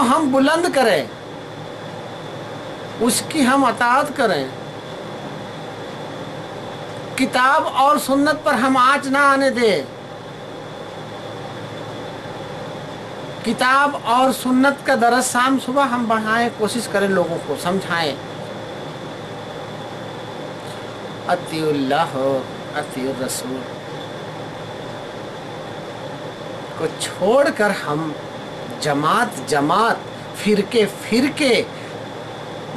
ہم بلند کریں، اس کی ہم اطاعت کریں، کتاب اور سنت پر ہم آنچ نہ آنے دیں، کتاب اور سنت کا درس شام صبح ہم بڑھائیں، کوشش کریں لوگوں کو سمجھائیں، اطیعوا اللہ اطیعوا الرسول کو چھوڑ کر ہم جماعت فرقے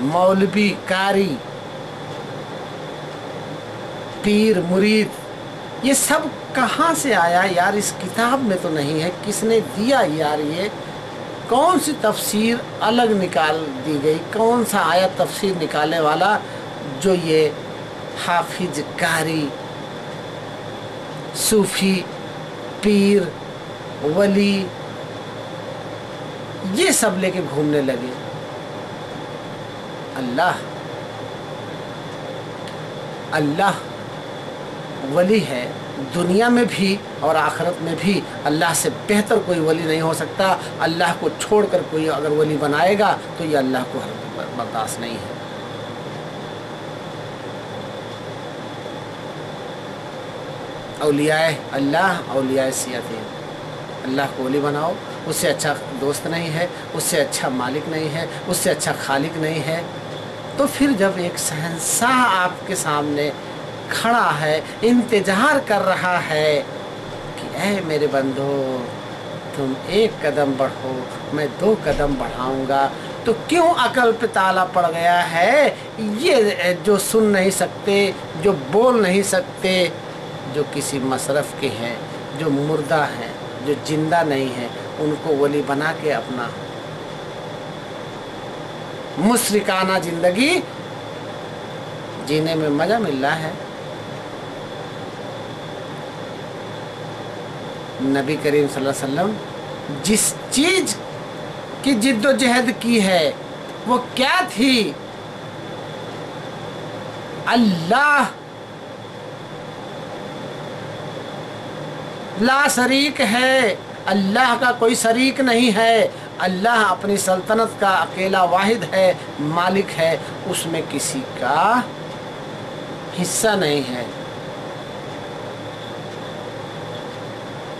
مولوی قاری پیر مرید یہ سب کہاں سے آیا یار؟ اس کتاب میں تو نہیں ہے، کس نے دیا یار؟ یہ کون سی تفسیر الگ نکال دی گئی؟ کون سا آیا تفسیر نکالنے والا جو یہ حافظ قاری صوفی پیر ولی یہ سب لے کے گھومنے لگے؟ اللہ ولی ہے، دنیا میں بھی اور آخرت میں بھی اللہ سے بہتر کوئی ولی نہیں ہو سکتا۔ اللہ کو چھوڑ کر کوئی اگر ولی بنائے گا تو یہ اللہ کو برداشت نہیں ہے۔ اولیاء اللہ اولیاء شیاطین، اللہ کو ولی بناؤ، اس سے اچھا دوست نہیں ہے، اس سے اچھا مالک نہیں ہے، اس سے اچھا خالق نہیں ہے۔ تو پھر جب ایک شہنشاہ آپ کے سامنے کھڑا ہے، انتظار کر رہا ہے کہ اے میرے بندو تم ایک قدم بڑھو میں 2 قدم بڑھاؤں گا، تو کیوں عقل پہ تالا پڑ گیا ہے؟ یہ جو سن نہیں سکتے، جو بول نہیں سکتے، جو کسی مصرف کے ہیں، جو مردہ ہیں، جو زندہ نہیں ہیں، ان کو ولی بنا کے اپنا مشرکانہ زندگی جینے میں مزہ مل رہا ہے۔ نبی کریم صلی اللہ علیہ وسلم جس چیز کی جد و جہد کی ہے وہ کیا تھی؟ اللہ لا شریک ہے، اللہ کا کوئی شریک نہیں ہے، اللہ اپنی سلطنت کا اکیلا واحد ہے، مالک ہے، اس میں کسی کا حصہ نہیں ہے۔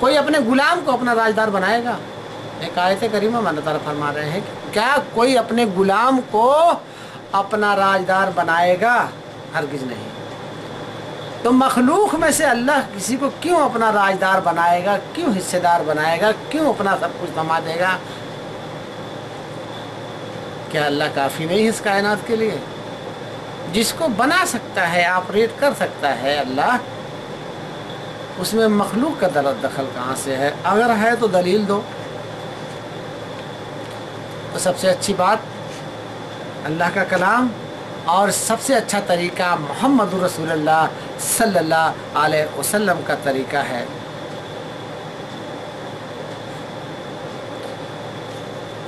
کوئی اپنے غلام کو اپنا راجدار بنائے گا؟ ایک آیت کریمہ میں اللہ تعالیٰ فرما رہے ہیں کہ کیا کوئی اپنے غلام کو اپنا راجدار بنائے گا؟ ہرگز نہیں۔ تو مخلوق میں سے اللہ کسی کو کیوں اپنا راجدار بنائے گا؟ کیوں حصے دار بنائے گا؟ کیوں اپنا سب کچھ تھما دے گا؟ کیا اللہ کافی نہیں ہے اس کائنات کے لیے؟ جس کو بنا سکتا ہے، آپریٹ کر سکتا ہے اللہ، اس میں مخلوق کا دخل کہاں سے ہے؟ اگر ہے تو دلیل دو۔ تو سب سے اچھی بات اللہ کا کلام اور سب سے اچھا طریقہ محمد رسول اللہ صلی اللہ علیہ وسلم کا طریقہ ہے۔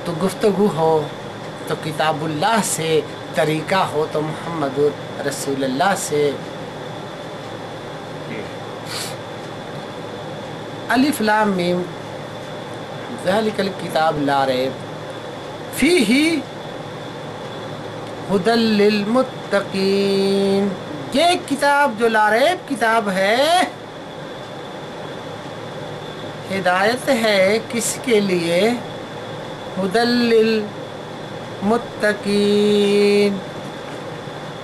تو گفتگو ہو تو کتاب اللہ سے، طریقہ ہو تو محمد رسول اللہ سے۔ الف لام میم ذالک الکتاب لا ریب فیہ ہدی للمتقین، یہ کتاب جو لا ریب کتاب ہے، ہدایت ہے کس کے لیے؟ ہدی للمتقین،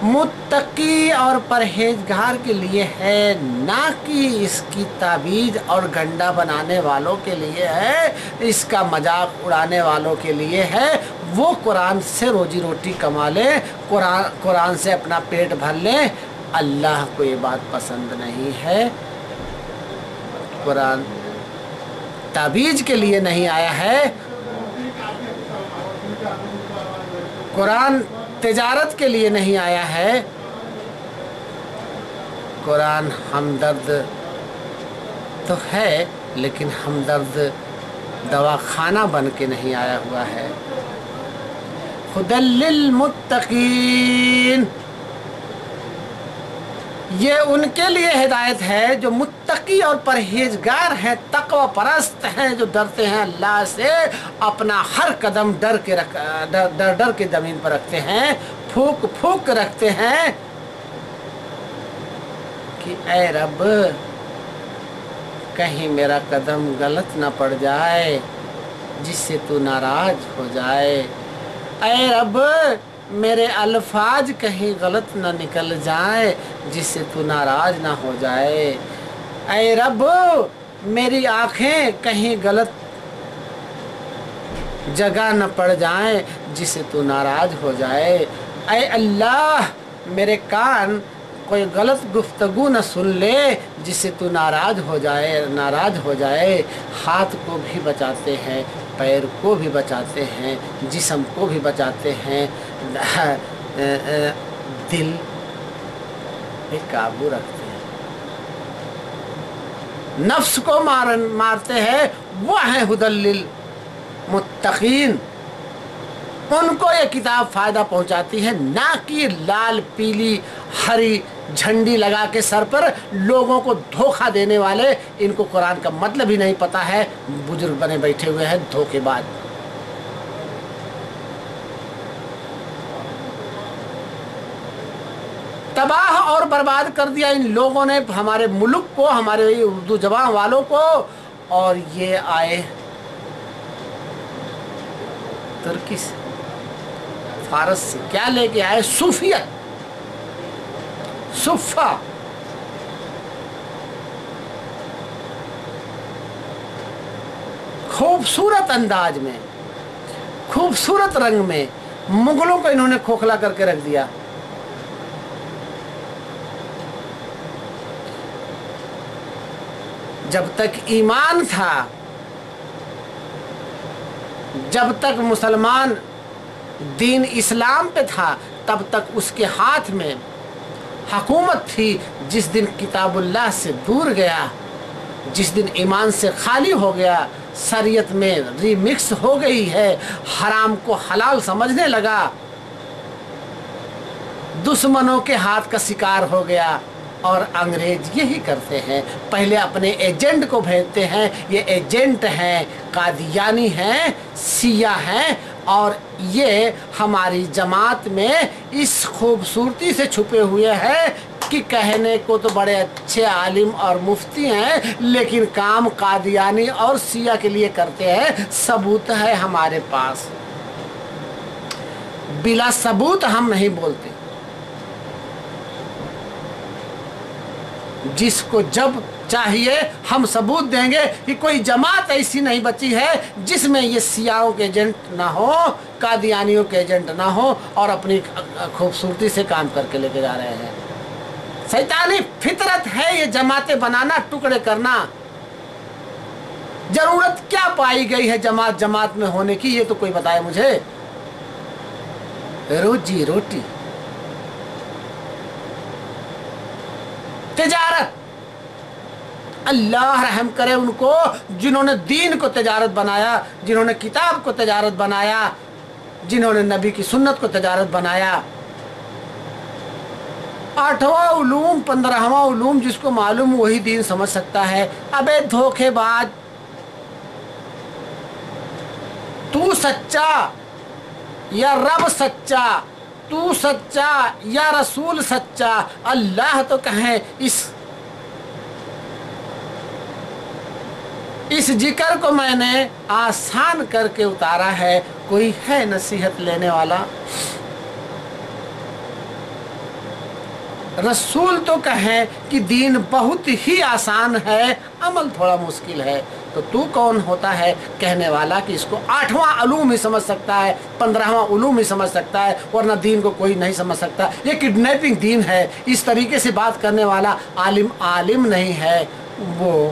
متقی اور پرہیزگار کے لیے ہے، نہ کہ اس کی تعویذ اور گنڈا بنانے والوں کے لیے ہے، اس کا مذاق اڑانے والوں کے لیے ہے۔ وہ قرآن سے روزی روٹی کما لیں، قرآن سے اپنا پیٹ بھر لیں، اللہ کو یہ بات پسند نہیں ہے۔ قرآن تعویذ کے لیے نہیں آیا ہے، قرآن تجارت کے لیے نہیں آیا ہے، قرآن ہمدرد تو ہے لیکن ہمدرد دواخانہ بن کے نہیں آیا ہوا ہے۔ ہدی للمتقین، یہ ان کے لیے ہدایت ہے جو متقی اور پرہیزگار ہیں، تقوی پرست ہیں، جو ڈرتے ہیں اللہ سے، اپنا ہر قدم ڈر کے زمین پر رکھتے ہیں، پھونک پھونک رکھتے ہیں کہ اے رب کہیں میرا قدم غلط نہ پڑ جائے جس سے تو ناراض ہو جائے، اے رب میرے الفاظ کہیں غلط نہ نکل جائیں جس سے تو ناراض نہ ہو جائے، اے رب میری آنکھیں کہیں غلط جگہ نہ پڑ جائیں جس سے تو ناراض ہو جائے، اے اللہ میرے کان کوئی غلط گفتگو نہ سن لے جس سے تو ناراض ہو جائے، ہاتھ کو بھی بچاتے ہیں، پیر کو بھی بچاتے ہیں، جسم کو بھی بچاتے ہیں، دل پہ قابو رکھتے ہیں، نفس کو مارتے ہیں، وہ ہیں ہدی للمتقین، ان کو یہ کتاب فائدہ پہنچاتی ہے، نہ کہ لال پیلی ہری جھنڈی لگا کے سر پر لوگوں کو دھوکہ دینے والے، ان کو قرآن کا مطلب ہی نہیں پتا ہے، بزرگ بنے بیٹھے ہوئے ہیں دھوکے باز۔ تباہ اور برباد کر دیا ان لوگوں نے ہمارے ملک کو، ہمارے اردو زبان والوں کو، اور یہ آئے ترکی سے، فارس سے، کیا لے کے آئے؟ صوفیت، صفہ، خوبصورت انداز میں، خوبصورت رنگ میں مغلوں کو انہوں نے کھوکھلا کر کے رکھ دیا۔ جب تک ایمان تھا، جب تک مسلمان دین اسلام پہ تھا، تب تک اس کے ہاتھ میں حکومت تھی۔ جس دن کتاب اللہ سے دور گیا، جس دن ایمان سے خالی ہو گیا، شریعت میں ری مکس ہو گئی ہے، حرام کو حلال سمجھنے لگا، دشمنوں کے ہاتھ کا شکار ہو گیا۔ اور انگریز یہی کرتے ہیں، پہلے اپنے ایجنٹ کو بھیجتے ہیں، یہ ایجنٹ ہیں، قادیانی ہیں، سیاہ ہیں، اور یہ ہماری جماعت میں اس خوبصورتی سے چھپے ہوئے ہیں کہ کہنے کو تو بڑے اچھے عالم اور مفتی ہیں، لیکن کام قادیانی اور سیاہ کے لیے کرتے ہیں۔ ثبوت ہے ہمارے پاس، بلا ثبوت ہم نہیں بولتے۔ جس کو جب چاہیے ہم ثبوت دیں گے کہ کوئی جماعت ایسی نہیں بچی ہے جس میں یہ سیاہوں کے ایجنٹ نہ ہو، قادیانیوں کے ایجنٹ نہ ہو، اور اپنی خوبصورتی سے کام کر کے لے کے جا رہے ہیں۔ شیطانی فطرت ہے یہ جماعتیں بنانا، ٹکڑے کرنا۔ ضرورت کیا پائی گئی ہے جماعت میں ہونے کی، یہ تو کوئی بتائے مجھے۔ روزی روٹی، تجارت، اللہ رحم کرے ان کو جنہوں نے دین کو تجارت بنایا، جنہوں نے کتاب کو تجارت بنایا، جنہوں نے نبی کی سنت کو تجارت بنایا۔ 8واں علوم 15واں علوم جس کو معلوم وہی دین سمجھ سکتا ہے۔ ابے دھوکے باز، تو سچا یا رب سچا، تو سچا یا رسول سچا، اللہ تو کہیں اس ذکر کو میں نے آسان کر کے اتارا ہے، کوئی ہے نصیحت لینے والا؟ رسول تو کہیں کہ دین بہت ہی آسان ہے، عمل تھوڑا مشکل ہے، تو تو کون ہوتا ہے کہنے والا کہ اس کو 8واں علوم ہی سمجھ سکتا ہے، 15واں علوم ہی سمجھ سکتا ہے، ورنہ دین کو کوئی نہیں سمجھ سکتا۔ یہ کڈنیپنگ دین ہے، اس طریقے سے بات کرنے والا عالم نہیں ہے، وہ